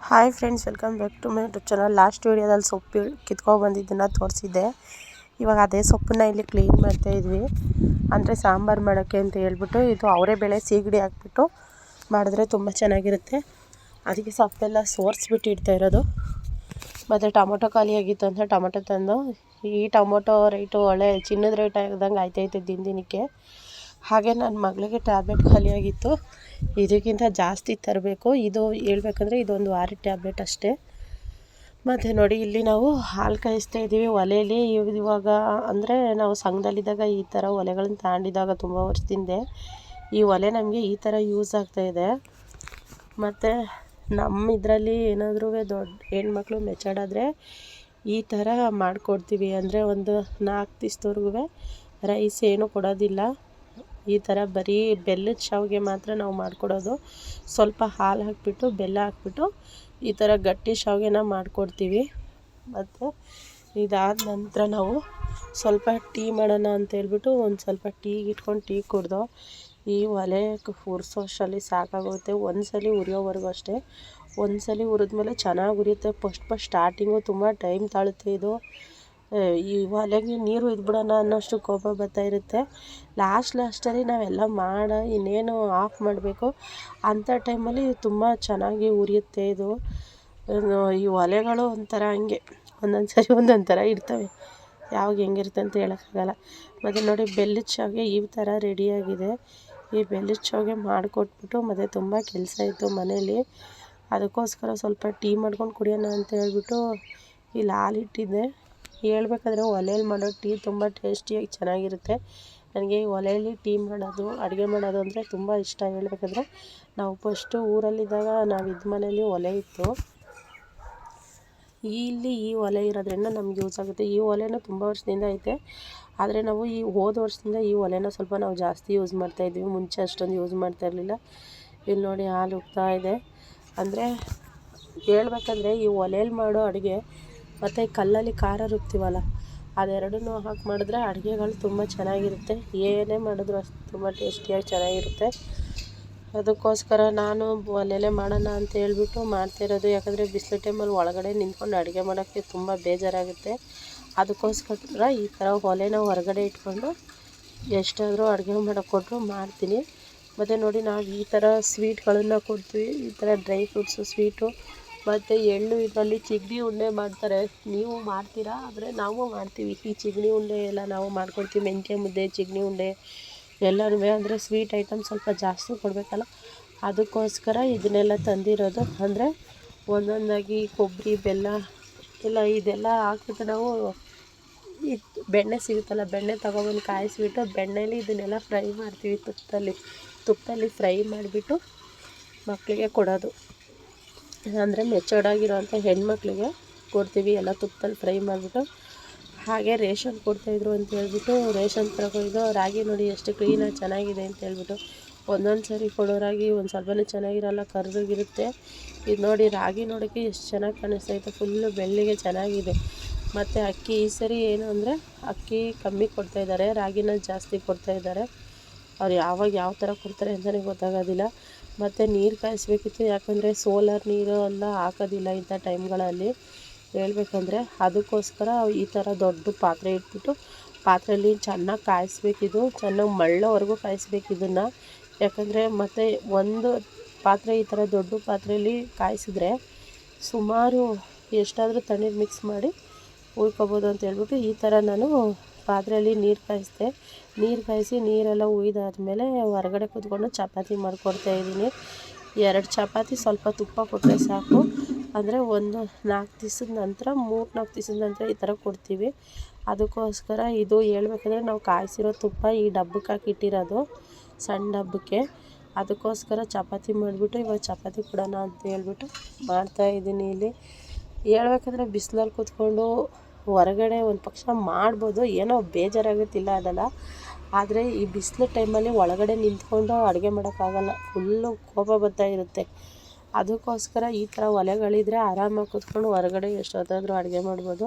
Hi friends, welcome back to my YouTube channel. Last ವೀಡಿಯೋದಲ್ಲಿ ಸೊಪ್ಪು ಕಿತ್ಕೊಬಂದಿದ್ದನ್ನು ತೋರಿಸಿದ್ದೆ. ಇವಾಗ ಅದೇ ಸೊಪ್ಪನ್ನ ಇಲ್ಲಿ ಕ್ಲೀನ್ ಮಾಡ್ತಾಯಿದ್ವಿ. ಅಂದರೆ ಸಾಂಬಾರು ಮಾಡೋಕ್ಕೆ ಅಂತ ಹೇಳ್ಬಿಟ್ಟು ಇದು ಅವರೇ ಬೇಳೆ ಸೀಗಡಿ ಹಾಕ್ಬಿಟ್ಟು ಮಾಡಿದ್ರೆ ತುಂಬ ಚೆನ್ನಾಗಿರುತ್ತೆ. ಅದಕ್ಕೆ ಸೊಪ್ಪೆಲ್ಲ ಸೋರಿಸ್ಬಿಟ್ಟು ಇಡ್ತಾ ಇರೋದು. ಮತ್ತು ಟೊಮೊಟೊ ಖಾಲಿಯಾಗಿತ್ತು ಅಂತ ಟೊಮೊಟೊ ತಂದು, ಈ ಟೊಮೊಟೊ ರೇಟು ಒಳ್ಳೆ ಚಿನ್ನದ ರೇಟ್ ಆಗ್ದಂಗೆ ಆಯ್ತೈತೆ ದಿನಕ್ಕೆ. ಹಾಗೆ ನನ್ನ ಮಗಳಿಗೆ ಟ್ಯಾಬ್ಲೆಟ್ ಖಾಲಿಯಾಗಿತ್ತು, ಇದಕ್ಕಿಂತ ಜಾಸ್ತಿ ತರಬೇಕು. ಇದು ಹೇಳ್ಬೇಕಂದ್ರೆ ಇದೊಂದು ವಾರದ ಟ್ಯಾಬ್ಲೆಟ್ ಅಷ್ಟೇ. ಮತ್ತು ನೋಡಿ, ಇಲ್ಲಿ ನಾವು ಹಾಲು ಕಾಯಿಸ್ತಾ ಇದ್ದೀವಿ ಒಲೆಯಲ್ಲಿ. ಇವಾಗ ಅಂದರೆ ನಾವು ಸಂಘದಲ್ಲಿದ್ದಾಗ ಈ ಥರ ಒಲೆಗಳನ್ನ ತಗೊಂಡಿದ್ದಾಗ ತುಂಬ ವರ್ಷದಿಂದ ಈ ಒಲೆ ನಮಗೆ ಈ ಥರ ಯೂಸ್ ಆಗ್ತಾಯಿದೆ. ಮತ್ತು ನಮ್ಮ ಇದರಲ್ಲಿ ಏನಾದರೂ ದೊಡ್ಡ ಹೆಣ್ಮಕ್ಳು ಮೆಚರ್ಡಾದರೆ ಈ ಥರ ಮಾಡಿಕೊಡ್ತೀವಿ. ಅಂದರೆ ಒಂದು 4 ದಿವಸದವರೆಗೂ ರೈಸ್ ಏನೂ ಕೊಡೋದಿಲ್ಲ. ಈ ಥರ ಬರೀ ಬೆಲ್ಲದ ಶಾವಿಗೆ ಮಾತ್ರ ನಾವು ಮಾಡಿಕೊಡೋದು. ಸ್ವಲ್ಪ ಹಾಲು ಹಾಕಿಬಿಟ್ಟು ಬೆಲ್ಲ ಹಾಕ್ಬಿಟ್ಟು ಈ ಥರ ಗಟ್ಟಿ ಶಾವಿಗೆನ ಮಾಡಿಕೊಡ್ತೀವಿ. ಮತ್ತು ಇದಾದ ನಂತರ ನಾವು ಸ್ವಲ್ಪ ಟೀ ಮಾಡೋಣ ಅಂತೇಳ್ಬಿಟ್ಟು ಒಂದು ಸ್ವಲ್ಪ ಟೀಗೆ ಇಟ್ಕೊಂಡು ಟೀ ಕುಡ್ದು ಈ ಒಲೆ ಉರಿಸೋಷ್ಟರಲ್ಲಿ ಸಾಕಾಗುತ್ತೆ. ಒಂದು ಸಲ ಉರಿಯೋವರೆಗೂ ಅಷ್ಟೇ. ಒಂದು ಸಲ ಹುರಿದ್ಮೇಲೆ ಚೆನ್ನಾಗಿ ಉರಿಯುತ್ತೆ. ಫಸ್ಟ್ ಸ್ಟಾರ್ಟಿಂಗು ತುಂಬ ಟೈಮ್ ತಾಳುತ್ತೆ. ಇದು ಈ ಒಲೆಗೆ ನೀರು ಇದ್ಬಿಡೋಣ ಅನ್ನೋಷ್ಟು ಕೋಪ ಬರ್ತಾ ಇರುತ್ತೆ. ಲಾಸ್ಟಲ್ಲಿ ನಾವೆಲ್ಲ ಇನ್ನೇನು ಆಫ್ ಮಾಡಬೇಕು ಅಂಥ ಟೈಮಲ್ಲಿ ತುಂಬ ಚೆನ್ನಾಗಿ ಉರಿಯುತ್ತೆ. ಇದು ಈ ಒಲೆಗಳು ಒಂಥರ ಹಂಗೆ ಒಂದೊಂದು ಸರಿ ಒಂದೊಂದು ಥರ ಇರ್ತವೆ, ಯಾವಾಗ ಹೆಂಗಿರುತ್ತೆ ಅಂತ ಹೇಳೋಕ್ಕಾಗಲ್ಲ. ಮತ್ತು ನೋಡಿ, ಬೆಲ್ಲದ ಶಾವಿಗೆ ಈ ಥರ ರೆಡಿಯಾಗಿದೆ. ಈ ಬೆಲ್ಲದ ಶಾವಿಗೆ ಮಾಡಿಕೊಟ್ಬಿಟ್ಟು ಮತ್ತು ತುಂಬ ಕೆಲಸ ಇತ್ತು ಮನೇಲಿ. ಅದಕ್ಕೋಸ್ಕರ ಸ್ವಲ್ಪ ಟೀ ಮಾಡ್ಕೊಂಡು ಕುಡಿಯೋಣ ಅಂತ ಹೇಳ್ಬಿಟ್ಟು ಇಲ್ಲಿ ಹಾಲಿಟ್ಟಿದ್ದೆ. ಹೇಳ್ಬೇಕಾದ್ರೆ ಒಲೆಯಲ್ಲಿ ಮಾಡೋ ಟೀ ತುಂಬ ಟೇಸ್ಟಿಯಾಗಿ ಚೆನ್ನಾಗಿರುತ್ತೆ. ನನಗೆ ಈ ಒಲೆಯಲ್ಲಿ ಟೀ ಮಾಡೋದು, ಅಡುಗೆ ಮಾಡೋದು ಅಂದರೆ ತುಂಬ ಇಷ್ಟ. ಹೇಳ್ಬೇಕಂದ್ರೆ ನಾವು ಫಸ್ಟು ಊರಲ್ಲಿದ್ದಾಗ ನಾವು ಮನೇಲಿ ಒಲೆ ಇತ್ತು. ಇಲ್ಲಿ ಈ ಒಲೆ ಇರೋದ್ರಿಂದ ನಮ್ಗೆ ಯೂಸ್ ಆಗುತ್ತೆ. ಈ ಒಲೆನೂ ತುಂಬ ವರ್ಷದಿಂದ ಐತೆ. ಆದರೆ ನಾವು ಈ ಹೋದ ವರ್ಷದಿಂದ ಈ ಒಲೆನ ಸ್ವಲ್ಪ ನಾವು ಜಾಸ್ತಿ ಯೂಸ್ ಮಾಡ್ತಾಯಿದ್ವಿ. ಮುಂಚೆ ಅಷ್ಟೊಂದು ಯೂಸ್ ಮಾಡ್ತಾ ಇರಲಿಲ್ಲ. ಇಲ್ಲಿ ನೋಡಿ, ಹಾಲು ಉಗ್ತಾ ಇದೆ. ಅಂದರೆ ಹೇಳ್ಬೇಕಂದ್ರೆ ಈ ಒಲೆಯಲ್ಲಿ ಮಾಡೋ ಅಡುಗೆ ಮತ್ತು ಕಲ್ಲಲ್ಲಿ ಖಾರ ರುಬ್ತೀವಲ್ಲ, ಅದೆರಡನ್ನೂ ಹಾಕಿ ಮಾಡಿದ್ರೆ ಅಡುಗೆಗಳು ತುಂಬ ಚೆನ್ನಾಗಿರುತ್ತೆ. ಏನೇ ಮಾಡಿದ್ರು ಅಷ್ಟು ತುಂಬ ಟೇಸ್ಟಿಯಾಗಿ ಚೆನ್ನಾಗಿರುತ್ತೆ. ಅದಕ್ಕೋಸ್ಕರ ನಾನು ಒಲೆಯಲ್ಲೇ ಮಾಡೋಣ ಅಂತ ಹೇಳ್ಬಿಟ್ಟು ಮಾಡ್ತಾಯಿರೋದು. ಯಾಕಂದರೆ ಬಿಸಿಲು ಟೈಮಲ್ಲಿ ಒಳಗಡೆ ನಿಂತ್ಕೊಂಡು ಅಡುಗೆ ಮಾಡೋಕ್ಕೆ ತುಂಬ ಬೇಜಾರಾಗುತ್ತೆ. ಅದಕ್ಕೋಸ್ಕರ ಈ ಥರ ಒಲೆನ ಹೊರಗಡೆ ಇಟ್ಕೊಂಡು ಎಷ್ಟಾದರೂ ಅಡುಗೆ ಮಾಡೋಕ್ಕೆ ಕೊಟ್ಟರು ಮಾಡ್ತೀನಿ. ಮತ್ತು ನೋಡಿ, ನಾವು ಈ ಥರ ಸ್ವೀಟ್ಗಳನ್ನು ಕೊಡ್ತೀವಿ. ಈ ಥರ ಡ್ರೈ ಫ್ರೂಟ್ಸು ಸ್ವೀಟು ಮತ್ತು ಎಳ್ಳು ಇದರಲ್ಲಿ ಚಿಗಡಿ ಉಂಡೆ ಮಾಡ್ತಾರೆ. ನೀವು ಮಾಡ್ತೀರಾ? ಆದರೆ ನಾವು ಮಾಡ್ತೀವಿ. ಈ ಚಿಗಡಿ ಉಂಡೆ ಎಲ್ಲ ನಾವು ಮಾಡ್ಕೊಡ್ತೀವಿ. ಮೆಂತ್ಯ ಮುದ್ದೆ, ಚಿಗಡಿ ಉಂಡೆ ಎಲ್ಲನೂ. ಅಂದರೆ ಸ್ವೀಟ್ ಐಟಮ್ ಸ್ವಲ್ಪ ಜಾಸ್ತಿ ಕೊಡಬೇಕಲ್ಲ, ಅದಕ್ಕೋಸ್ಕರ ಇದನ್ನೆಲ್ಲ ತಂದಿರೋದು. ಅಂದರೆ ಒಂದೊಂದಾಗಿ ಕೊಬ್ಬರಿ, ಬೆಲ್ಲ ಎಲ್ಲ ಇದೆಲ್ಲ ಹಾಕ್ಬಿಟ್ಟು ನಾವು ಈ ಬೆಣ್ಣೆ ಸಿಗುತ್ತಲ್ಲ, ಬೆಣ್ಣೆ ತೊಗೊಬಂದು ಕಾಯಿಸಿಬಿಟ್ಟು ಬೆಣ್ಣೆಲಿ ಇದನ್ನೆಲ್ಲ ಫ್ರೈ ಮಾಡ್ತೀವಿ. ತುಪ್ಪದಲ್ಲಿ ಫ್ರೈ ಮಾಡಿಬಿಟ್ಟು ಮಕ್ಕಳಿಗೆ ಕೊಡೋದು. ಅಂದರೆ ಮೆಚರ್ಡಾಗಿರೋಂಥ ಹೆಣ್ಮಕ್ಳಿಗೆ ಕೊಡ್ತೀವಿ ಎಲ್ಲ ತುಪ್ಪದಲ್ಲಿ ಫ್ರೈ ಮಾಡಿಬಿಟ್ಟು. ಹಾಗೆ ರೇಷನ್ ಕೊಡ್ತಾಯಿದ್ರು ಅಂತ ಹೇಳ್ಬಿಟ್ಟು ರೇಷನ್ ತಗೊಯ್ದು ರಾಗಿ ನೋಡಿ ಎಷ್ಟು ಕ್ಲೀನಾಗಿ ಚೆನ್ನಾಗಿದೆ ಅಂತ ಹೇಳ್ಬಿಟ್ಟು. ಒಂದೊಂದು ಸರಿ ಕೊಡೋ ರಾಗಿ ಒಂದು ಸ್ವಲ್ಪನೂ ಚೆನ್ನಾಗಿರಲ್ಲ, ಕರ್ರಗಿರುತ್ತೆ. ಇದು ನೋಡಿ, ರಾಗಿ ನೋಡೋಕ್ಕೆ ಎಷ್ಟು ಚೆನ್ನಾಗಿ ಕಾಣಿಸ್ತೈತೆ, ಫುಲ್ಲು ಬೆಳ್ಳಿಗೆ ಚೆನ್ನಾಗಿದೆ. ಮತ್ತು ಅಕ್ಕಿ ಈ ಸರಿ ಏನು ಅಂದರೆ ಅಕ್ಕಿ ಕಮ್ಮಿ ಕೊಡ್ತಾಯಿದ್ದಾರೆ, ರಾಗಿನ ಜಾಸ್ತಿ ಕೊಡ್ತಾಯಿದ್ದಾರೆ. ಅವ್ರು ಯಾವಾಗ ಯಾವ ಥರ ಕೊಡ್ತಾರೆ ಅಂತಲೇ ಗೊತ್ತಾಗೋದಿಲ್ಲ. ಮತ್ತು ನೀರು ಕಾಯಿಸ್ಬೇಕಿತ್ತು, ಯಾಕಂದರೆ ಸೋಲಾರ್ ನೀರು ಎಲ್ಲ ಹಾಕೋದಿಲ್ಲ ಇಂಥ ಟೈಮ್ಗಳಲ್ಲಿ. ಹೇಳ್ಬೇಕಂದ್ರೆ ಅದಕ್ಕೋಸ್ಕರ ಈ ಥರ ದೊಡ್ಡ ಪಾತ್ರೆ ಇಟ್ಬಿಟ್ಟು ಪಾತ್ರೆಯಲ್ಲಿ ಚೆನ್ನಾಗಿ ಕಾಯಿಸ್ಬೇಕಿದು. ಚೆನ್ನಾಗಿ ಮಳ್ಳೋವರೆಗೂ ಕಾಯಿಸ್ಬೇಕು ಇದನ್ನು. ಯಾಕಂದರೆ ಮತ್ತು ಒಂದು ಪಾತ್ರೆ ಈ ಥರ ದೊಡ್ಡ ಪಾತ್ರೆಯಲ್ಲಿ ಕಾಯಿಸಿದ್ರೆ ಸುಮಾರು ಎಷ್ಟಾದರೂ ತಣ್ಣೀರು ಮಿಕ್ಸ್ ಮಾಡಿ ಉಯ್ಕೊಬೋದು ಅಂತ ಹೇಳ್ಬಿಟ್ಟು ಈ ಥರ ನಾನು ಪಾತ್ರೆಯಲ್ಲಿ ನೀರು ಕಾಯಿಸಿದೆ. ನೀರು ಕಾಯಿಸಿ ನೀರೆಲ್ಲ ಉಯ್ದಾದ್ಮೇಲೆ ಹೊರಗಡೆ ಕೂತ್ಕೊಂಡು ಚಪಾತಿ ಮಾಡ್ಕೊಡ್ತಾಯಿದ್ದೀನಿ. 2 ಚಪಾತಿ ಸ್ವಲ್ಪ ತುಪ್ಪ ಕೊಟ್ಟರೆ ಸಾಕು. ಅಂದರೆ ಒಂದು 4 ದಿವಸದ ನಂತರ 3-4 ದಿವಸದ ನಂತರ ಈ ಥರ ಕೊಡ್ತೀವಿ. ಅದಕ್ಕೋಸ್ಕರ ಇದು ಹೇಳ್ಬೇಕಂದ್ರೆ ನಾವು ಕಾಯಿಸಿರೋ ತುಪ್ಪ ಈ ಡಬ್ಬಕ್ಕೆ ಹಾಕಿಟ್ಟಿರೋದು, ಸಣ್ಣ ಡಬ್ಬಕ್ಕೆ. ಅದಕ್ಕೋಸ್ಕರ ಚಪಾತಿ ಮಾಡಿಬಿಟ್ಟು ಇವಾಗ ಚಪಾತಿ ಕೊಡೋಣ ಅಂತ ಹೇಳ್ಬಿಟ್ಟು ಮಾಡ್ತಾಯಿದ್ದೀನಿ. ಇಲ್ಲಿ ಹೇಳ್ಬೇಕಂದ್ರೆ ಬಿಸಿಲಲ್ಲಿ ಕೂತ್ಕೊಂಡು ಹೊರಗಡೆ ಒಂದು ಪಕ್ಷ ಮಾಡ್ಬೋದು, ಏನೋ ಬೇಜಾರಾಗುತ್ತಿಲ್ಲ ಅದಲ್ಲ. ಆದರೆ ಈ ಬಿಸಿಲು ಟೈಮಲ್ಲಿ ಒಳಗಡೆ ನಿಂತ್ಕೊಂಡು ಅಡುಗೆ ಮಾಡೋಕ್ಕಾಗಲ್ಲ, ಫುಲ್ಲು ಕೋಪ ಬರ್ತಾ ಇರುತ್ತೆ. ಅದಕ್ಕೋಸ್ಕರ ಈ ಥರ ಒಲೆಗಳಿದ್ರೆ ಆರಾಮಾಗಿ ಕೂತ್ಕೊಂಡು ಹೊರಗಡೆ ಎಷ್ಟೊತ್ತಾದರೂ ಅಡುಗೆ ಮಾಡ್ಬೋದು.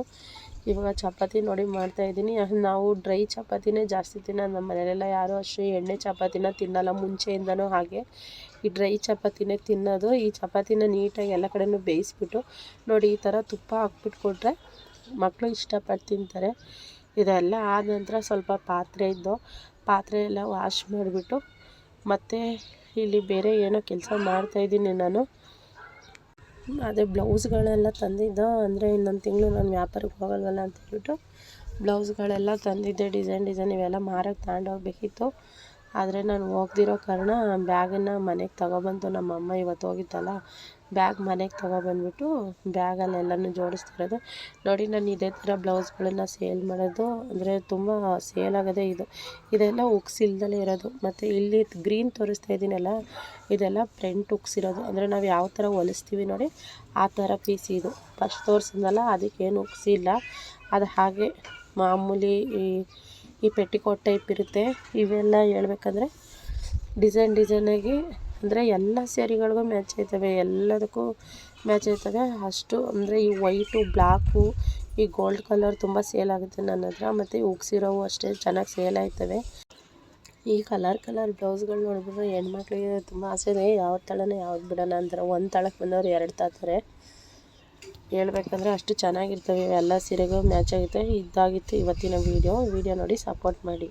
ಇವಾಗ ಚಪಾತಿ ನೋಡಿ ಮಾಡ್ತಾಯಿದ್ದೀನಿ. ನಾವು ಡ್ರೈ ಚಪಾತಿನೇ ಜಾಸ್ತಿ ತಿನ್ನೋದು ನಮ್ಮ ಮನೆಯಲ್ಲೆಲ್ಲ. ಯಾರೂ ಅಷ್ಟು ಎಣ್ಣೆ ಚಪಾತಿನ ತಿನ್ನಲ್ಲ ಮುಂಚೆಯಿಂದನೂ. ಹಾಗೆ ಈ ಡ್ರೈ ಚಪಾತಿನೇ ತಿನ್ನೋದು. ಈ ಚಪಾತಿನ ನೀಟಾಗಿ ಎಲ್ಲ ಕಡೆಯೂ ಬೇಯಿಸ್ಬಿಟ್ಟು ನೋಡಿ ಈ ಥರ ತುಪ್ಪ ಹಾಕ್ಬಿಟ್ಟು ಕೊಟ್ಟರೆ ಮಕ್ಕಳು ಇಷ್ಟಪಟ್ಟು ತಿಂತಾರೆ. ಇದೆಲ್ಲ ಆದ ನಂತರ ಸ್ವಲ್ಪ ಪಾತ್ರೆ ಎಲ್ಲ ವಾಶ್ ಮಾಡಿಬಿಟ್ಟು ಮತ್ತು ಇಲ್ಲಿ ಬೇರೆ ಏನೋ ಕೆಲಸ ಮಾಡ್ತಾಯಿದ್ದೀನಿ ನಾನು. ಅದೇ ಬ್ಲೌಸ್ಗಳೆಲ್ಲ ತಂದಿದ್ದು, ಅಂದರೆ ಇನ್ನೊಂದು ತಿಂಗಳು ನಾನು ವ್ಯಾಪಾರಕ್ಕೆ ಹೋಗಲ್ವಲ್ಲ ಅಂತ ಹೇಳ್ಬಿಟ್ಟು ಬ್ಲೌಸ್ಗಳೆಲ್ಲ ತಂದಿದ್ದೆ. ಡಿಸೈನ್ ಇವೆಲ್ಲ ಮಾರಕ್ಕೆ ತಗೊಂಡೋಗ್ಬೇಕಿತ್ತು. ಆದರೆ ನಾನು ಹೋಗ್ದಿರೋ ಕಾರಣ ಬ್ಯಾಗನ್ನು ಮನೆಗೆ ತಗೊಬಂತು. ನಮ್ಮಮ್ಮ ಇವತ್ತು ಹೋಗಿತ್ತಲ್ಲ, ಬ್ಯಾಗ್ ಮನೆಗೆ ತಗೊಬಂದ್ಬಿಟ್ಟು ಬ್ಯಾಗಲ್ಲೆಲ್ಲನೂ ಜೋಡಿಸ್ತಿರೋದು. ನೋಡಿ ನಾನು ಇದೇ ಥರ ಬ್ಲೌಸ್ಗಳನ್ನು ಸೇಲ್ ಮಾಡೋದು, ಅಂದರೆ ತುಂಬ ಸೇಲ್ ಆಗೋದೇ ಇದೆಲ್ಲ ಉಕ್ಸ್ ಇಲ್ದಲೇ ಇರೋದು. ಮತ್ತು ಇಲ್ಲಿ ಗ್ರೀನ್ ತೋರಿಸ್ತಾ ಇದ್ದೀನಲ್ಲ, ಇದೆಲ್ಲ ಫ್ರಂಟ್ ಉಕ್ಸ್ ಇರೋದು. ಅಂದರೆ ನಾವು ಯಾವ ಥರ ಹೊಲಿಸ್ತೀವಿ ನೋಡಿ ಆ ಥರ ಪೀಸ್ ಇದು. ಫಸ್ಟ್ ತೋರಿಸಿದ್ನಲ್ಲ ಅದಕ್ಕೇನು ಉಕ್ಸ್ ಇಲ್ಲ, ಅದು ಹಾಗೆ ಮಾಮೂಲಿ ಈ ಪೆಟ್ಟಿಕೋಟ್ ಟೈಪ್ ಇರುತ್ತೆ. ಇವೆಲ್ಲ ಹೇಳ್ಬೇಕಂದ್ರೆ ಡಿಸೈನಾಗಿ, ಅಂದರೆ ಎಲ್ಲ ಸ್ಯಾರಿಗಳಿಗೂ ಮ್ಯಾಚ್ ಆಯ್ತವೆ, ಎಲ್ಲದಕ್ಕೂ ಮ್ಯಾಚ್ ಆಯ್ತವೆ. ಅಷ್ಟು ಅಂದರೆ ಈ ವೈಟು, ಬ್ಲ್ಯಾಕು, ಈ ಗೋಲ್ಡ್ ಕಲರ್ ತುಂಬ ಸೇಲ್ ಆಗುತ್ತೆ ನನ್ನ ಹತ್ರ. ಮತ್ತು ಉಗ್ಸಿರೋವು ಅಷ್ಟೇ ಚೆನ್ನಾಗಿ ಸೇಲ್ ಆಯ್ತವೆ. ಈ ಕಲರ್ ಬ್ಲೌಸ್ಗಳು ನೋಡಿಬಿಟ್ರೆ ಹೆಣ್ಮಕ್ಳಿಗೆ ತುಂಬ ಆಸೆ ಇದೆ, ಯಾವ್ದು ತಳನ ಯಾವ್ದು ಬಿಡೋಣ ಅಂತಾರೆ. ಒಂದು ತಳಕ್ಕೆ ಬಂದವ್ರು ಎರಡು ತಾತಾರೆ. ಹೇಳ್ಬೇಕಂದ್ರೆ ಅಷ್ಟು ಚೆನ್ನಾಗಿರ್ತವೆ, ಎಲ್ಲ ಸೀರೆಗೂ ಮ್ಯಾಚ್ ಆಗುತ್ತೆ. ಇದಾಗಿತ್ತು ಇವತ್ತಿನ ವೀಡಿಯೋ ನೋಡಿ ಸಪೋರ್ಟ್ ಮಾಡಿ.